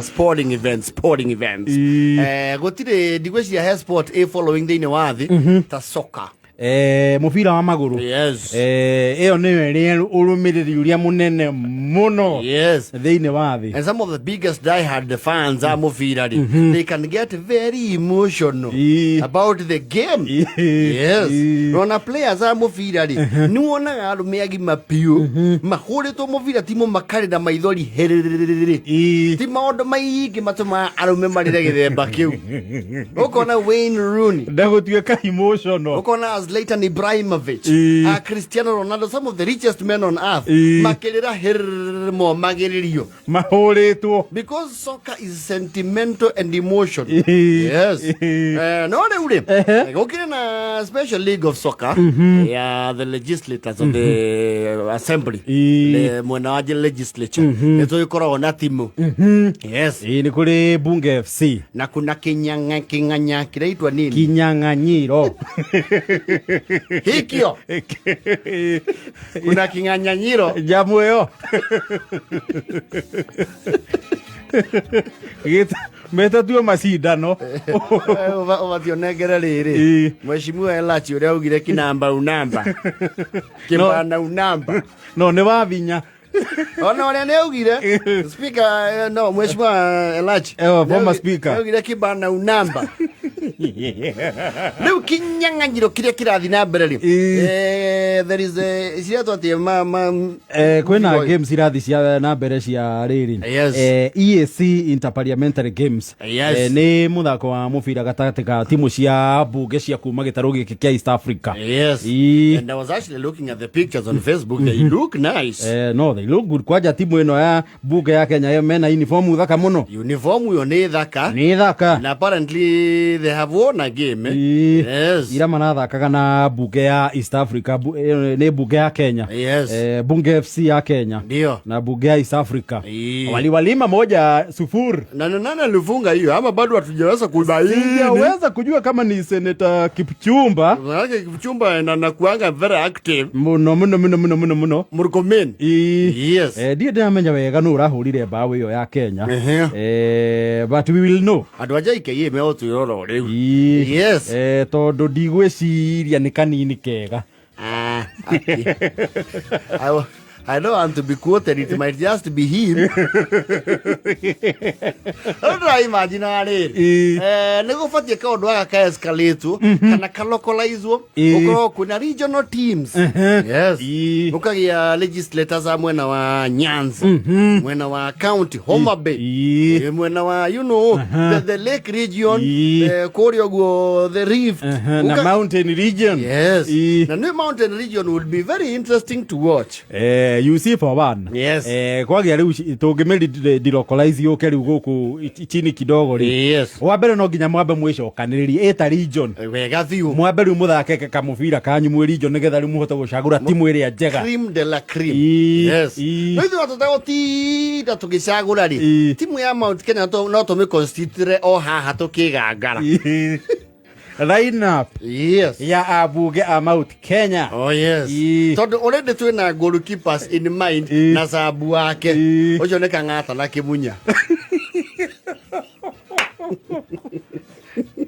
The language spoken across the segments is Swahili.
Sporting events. Gotire digwecia he sport a following thini wa thi ta soccer. Mũbira wa magũrũ. Yes. Ĩyo nĩyo ĩrĩa ũrũmĩrĩri ũrĩa mũnene mũno. Yes. Thĩinĩ wa thĩ. And some of the biggest diehard fans are mũbira they can get very emotional about the game. Yes. Rona players are mũbira nĩ wonaga arũme agima piũ mahũrĩtwo mũbira timo makarĩ na maithori herere. Ti maũndũ maingĩ matũma arũme marĩre gĩthemba kĩu. Ũkona Wayne Rooney ndagũtuĩka emotional. Ũkona Zlatan Ibrahimovic, Cristiano Ronaldo, some of the richest men on earth, makĩrĩra hermo magĩrĩrio mahũrĩtwo because soccer is sentimental and emotional. Yes. No rĩu gũkĩrĩ na special league of soccer the legislators of the assembly mwena wa legislature nĩtũgĩkoragwo na timu. Yes. Nĩ kũrĩ Bunge FC na kuna kĩng'ang'a kĩraitwa nini kinyang'anyiro hikio kuna king'anyanyiro jamu ĩyo metatue macindano ũbationengere rĩrĩ mheshimiwa Elachi ũrĩa augire kinamba unamba no nĩ wabinya ona ũrĩa nĩ augire speaker no mheshimiwa Elachi former speaker augire kibana unamba rĩu kinyang'anyiro kĩrĩa kĩrathi na mbere rĩ there is a ciatwatie kwĩna games irathi cia na mbere cia rĩrĩ EAC Interparliamentary Games nĩ mũthako wa mũbira gatagatĩ ka timu cia mbunge cia kuma gĩtarũ gĩkĩ kĩa East Africa. Yes. And I was actually looking at the pictures on Facebook. They look nice. No, they look good. Kwaja timu ĩno ya mbunge ya Kenya mena uniform thaka mũno. Uniform yo nĩ thaka. And apparently they have won a game. Yes. Ira manathakaga na mbunge ya East Africa nĩ mbunge ya Kenya. Yes. Bunge FC ya Kenya. Ndio. Na mbunge ya East Africa. Waliwalima 1-0. Nani alifunga hiyo ama bado hatujaweza kubaini. Sijaweza kujua kama ni Senator Kipchumba. Kipchumba na kuanga very active. Muno. Murkomen. Yes. Ndiye ndamenya wega no urahurire mbaũ ĩyo ya Kenya. But we will know. Andũ aja IKE me otwirora rĩu. Yes. Tondũ ndigwĩciria nĩ kanini kega. I don't want to be quoted, it might just be him. How do I imagine that? Nego fatia ka odwa ka escalate kana ka localize ukoro kuna regional teams. Yes. Ukagia legislators mwena wa Nyanza, mwena wa county Homa Bay, mwena wa the lake region, Koryogo, the rift, na mountain region. Yes. The new mountain region would be very interesting to watch. You see for one. Yes. Kwagia rĩu tũngĩmĩri delocalize yoke rĩu gũkũ chini kidogo rĩ. Yes. Wa mbere no nginya mwambe mwĩcokanĩrĩrie eta region. Wega thiũ. Mwambe rĩu mũthake kamũbira kanyu mwĩ region nĩgetha rĩu mũhote gũcagũra timu ĩrĩa njega. Cream de la cream. Yes. Nĩithuĩ tũtagũtinda tũgĩcagũra rĩ. Timu ya Mount Kenya no tũmĩconstitute o haha tũkĩgangara. Lineup. Yes. Ya abunge a Mount Kenya. Oh yes. Tondu already twina goalkeepers in mind na sabu wake. Ojo ne kangata na kimunya.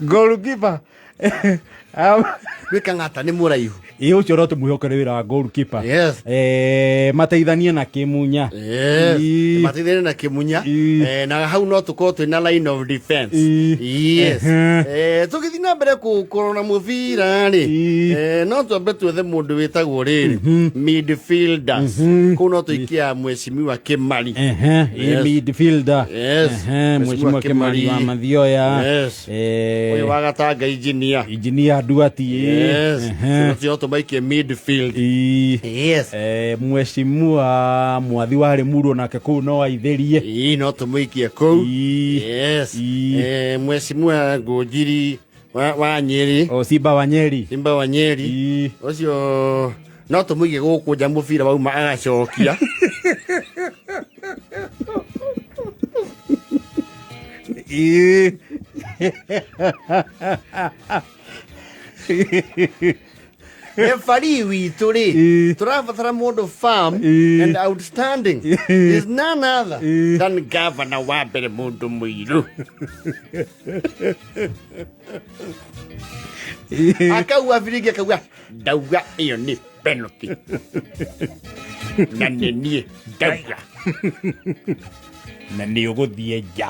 Goalkeeper. Kangata ni muraihu. Ucio no tumuhokere wira wa goalkeeper. Yes. Mateithanie na kimunya. Yes. Mateithanie na kimunya. Na hau no tuko twina line of defense. Yes. Tugithii na mbere kukorona mũbira ri. No twambe twethe mũndũ wĩtagwo rĩrĩ midfielders. Kũu no tũikia mheshimiwa Kimari. Midfielder. Yes. Mheshimiwa Kimari wa Mathioya. Yes. Oyo wa Gatanga engineer Duati. Yes. To make a midfield. Yes. Mheshimiwa Mwathi wa Limuru nake kũu no aitherie. No tũmũikie kũu. Yes. Mheshimiwa Ngũnjiri wa Nyeri. Simba wa Nyeri. Ũcio no tũmũige gũkũ nja mũbira wauma agacokia. referee witũ rĩ tũrabatara mũndũ firm and outstanding is none other than governor wa mbere mũndũ mũirũ akauga biringi akauga ndauga ĩyo nĩ penalty na nĩ niĩ ndauga na nĩ ũgũthiĩ nja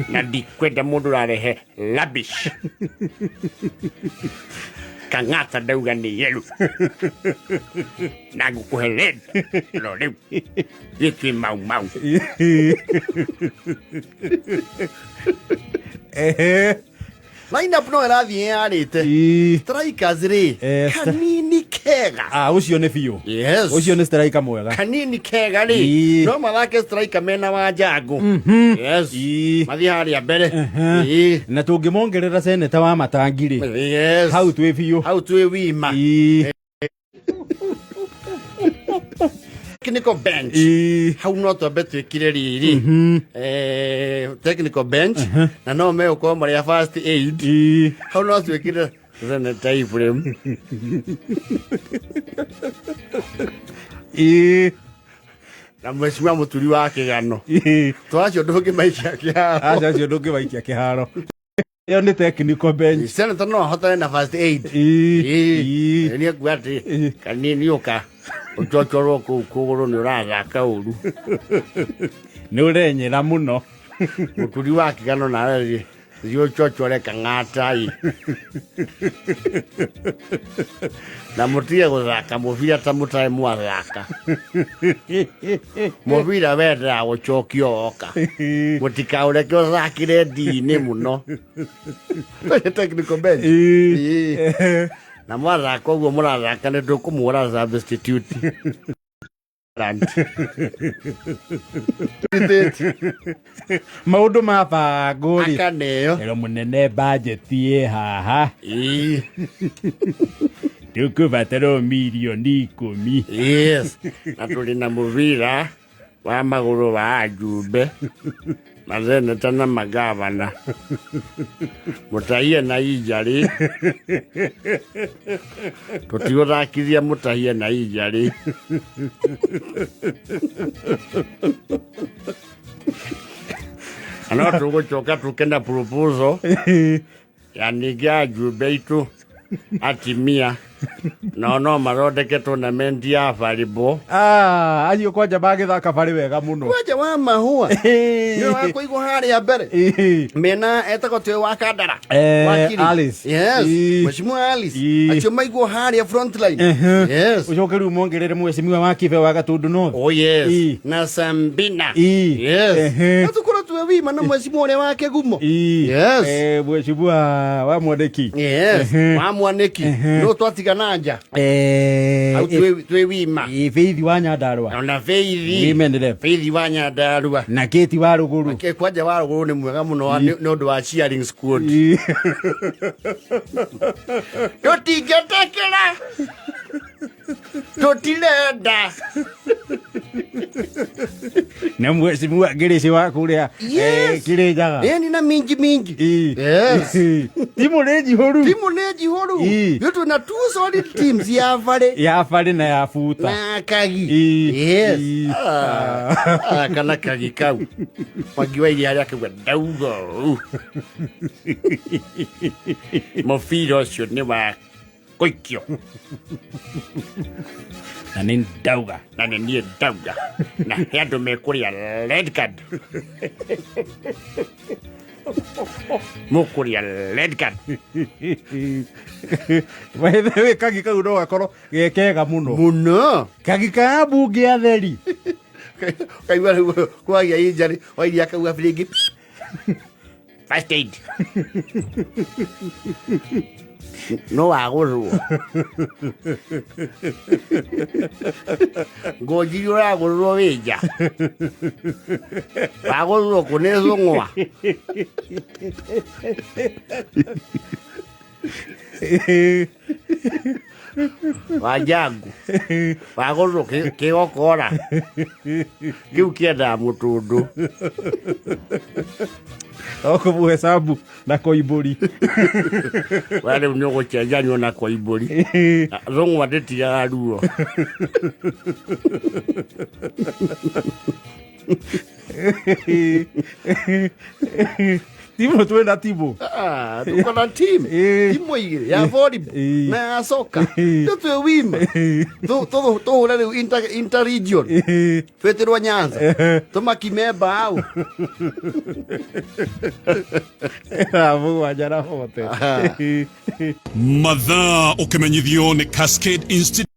na ndikwenda mũndũ ũrarehe rubbish kang'ata ndauga nĩ yellow na ngũkũhe red no rĩu gĩtwĩ mau mau lineup no ĩrathiĩ yarĩte strikers rĩ kanini kega ũcio nĩ biũ ũcio nĩ striker mwega kanini kega rĩ no mathake striker mena wa Njangu mathiĩ harĩa mbere na tũngĩmongerera seneta wa Matangi rĩ hau twĩ biũ hau twĩ wima technical bench hau no twambe twĩkire rĩrĩ technical bench na no megũkorwo marĩ a first aid hau no twĩkire Senator Ibrahim na mheshimiwa mũturi wa kĩgano twacio ndũngĩmaikia kĩharo acio ndũngĩmaikia kĩharo ĩyo nĩ technical bench senator no ahotane na first aid nĩ akuga atĩ kanini ũka ũchochorwo kũu kũgũrũ nĩ ũrathaka ũru nĩ ũrenyera mũno mũturi wa kĩgano nawe thiĩ ũchochore kang'ata na mũtige gũthaka mũbira ta mũtarĩ mwathaka mũbira wendaga gũcokio oka mũtikaũreke ũthakĩre ndini mũno technical bench na mwathaka ũguo mũrathaka nĩ ndũkũmũra substitute maũndũ ma bango rĩ akaneo ero mũnene budget ĩ haha tũkũbatara milioni 10 na tũrĩ na mũbira wa magũrũ wa ajumbe mazeneta na magavana mũtahie na injarĩ tũtigũthakithia mũtahie na injarĩ no tũgũcoka tũkenda proposal ya ningĩ ajumbe itũ atimia no mathondeke tournament ya volleyball acio kwanja magĩthaka barĩ wega mũno kwanja wa mahũa nĩ wakũigwo harĩa mbere mena etagwo twĩ wa Kandara Alice mheshimiwa Alice acio maigwo harĩa front line ũcoke rĩu mongerere mheshimiwa wa Kibe wa Gatundu North na Sambina na tũkorwo twĩ wima na mheshimiwa ũrĩa wa Kĩgumo mheshimiwa wa Mwandĩki wa Mwaniki no twatiga na nja au twĩ wima Feithi wa Nyandarua na Feithi wa Nyandarua na Keti wa Rũgũrũ kwanja wa Rũgũrũ nĩ mwega mũno nĩ ũndũ wa cheering squad tũtingĩtĩkĩra tũtirenda na mheshimiwa Ngirici wa kũrĩa Kĩrĩnyaga ni na mingi timu nĩ njihũru yo twĩna two solid teams ya barĩ na ya buta na kagi kana kagi kau Mwangi wa Iria harĩa akauga ndauga mũbira ũcio nĩ wa gũikio na nĩ ndauga na nĩ niĩ ndauga na he andũ mekũrĩa red card mũkũrĩa red card wĩ kagi kau no gakorwo gekega mũno kagi ka mbunge atheri kaigua rĩu kwagia injarĩ wa Iria akauga biringi first aid no wagũrwo Ngoni ũragũrwo wĩ nja wagũrwo kũ nĩ thũng'wa Wanjangu magũrũ kĩgokora kĩu kĩendaga mũtũndũ okũmũhecabu na koimbũri wa rĩu nĩ ũgũcenjanio na koimbũri rũng'wa ndĩtigaga ruo timu twĩna timu tuko na timu igĩrĩ ya volleyball na ya soka twĩ wima tũhũre rĩu interregion twĩtĩrwo Nyanza tũmakime mbao mũgwanja na hote mathaa ũkĩmenyithio nĩ Cascade Institute.